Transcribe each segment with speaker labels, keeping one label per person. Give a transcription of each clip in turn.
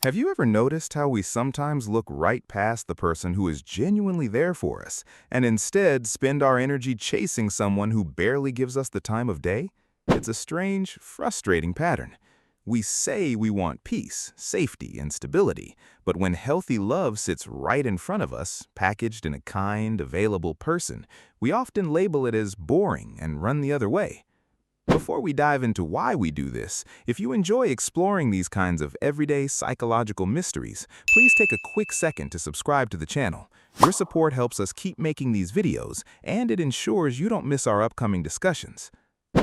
Speaker 1: Have you ever noticed how we sometimes look right past the person who is genuinely there for us and instead spend our energy chasing someone who barely gives us the time of day? It's a strange, frustrating pattern. We say we want peace, safety, and stability, but when healthy love sits right in front of us, packaged in a kind, available person, we often label it as boring and run the other way. Before we dive into why we do this, if you enjoy exploring these kinds of everyday psychological mysteries, please take a quick second to subscribe to the channel. Your support helps us keep making these videos, and it ensures you don't miss our upcoming discussions.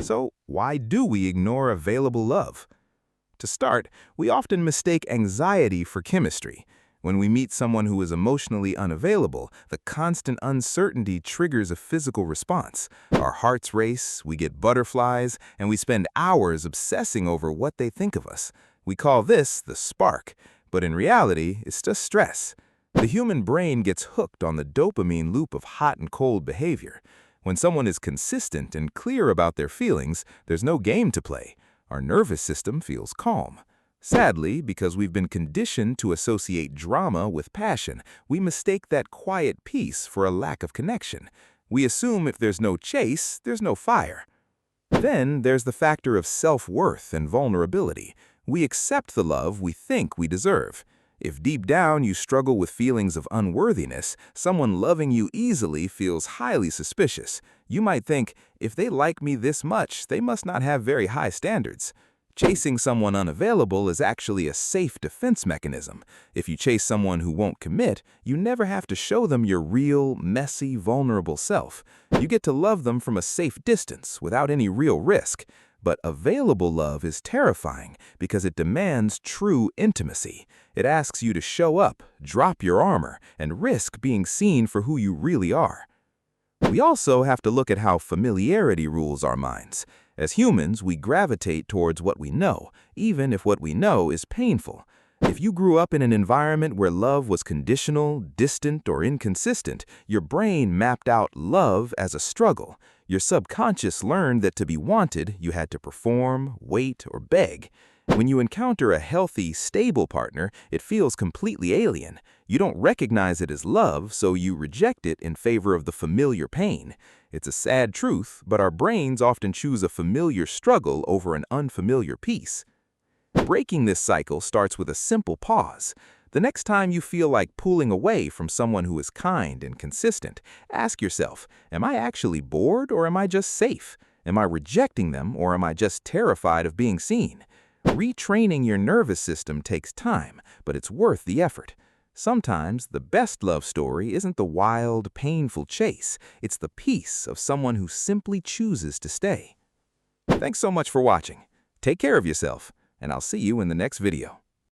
Speaker 1: So, why do we ignore available love? To start, we often mistake anxiety for chemistry. When we meet someone who is emotionally unavailable, the constant uncertainty triggers a physical response. Our hearts race, we get butterflies, and we spend hours obsessing over what they think of us. We call this the spark, but in reality, it's just stress. The human brain gets hooked on the dopamine loop of hot and cold behavior. When someone is consistent and clear about their feelings, there's no game to play. Our nervous system feels calm. Sadly, because we've been conditioned to associate drama with passion, we mistake that quiet peace for a lack of connection. We assume if there's no chase, there's no fire. Then there's the factor of self-worth and vulnerability. We accept the love we think we deserve. If deep down you struggle with feelings of unworthiness, someone loving you easily feels highly suspicious. You might think, if they like me this much, they must not have very high standards. Chasing someone unavailable is actually a safe defense mechanism. If you chase someone who won't commit, you never have to show them your real, messy, vulnerable self. You get to love them from a safe distance without any real risk. But available love is terrifying because it demands true intimacy. It asks you to show up, drop your armor, and risk being seen for who you really are. We also have to look at how familiarity rules our minds. As humans, we gravitate towards what we know, even if what we know is painful. If you grew up in an environment where love was conditional, distant, or inconsistent, your brain mapped out love as a struggle. Your subconscious learned that to be wanted, you had to perform, wait, or beg. When you encounter a healthy, stable partner, it feels completely alien. You don't recognize it as love, so you reject it in favor of the familiar pain. It's a sad truth, but our brains often choose a familiar struggle over an unfamiliar peace. Breaking this cycle starts with a simple pause. The next time you feel like pulling away from someone who is kind and consistent, ask yourself, am I actually bored or am I just safe? Am I rejecting them or am I just terrified of being seen? Retraining your nervous system takes time, but it's worth the effort. Sometimes the best love story isn't the wild, painful chase. It's the peace of someone who simply chooses to stay. Thanks so much for watching. Take care of yourself, and I'll see you in the next video.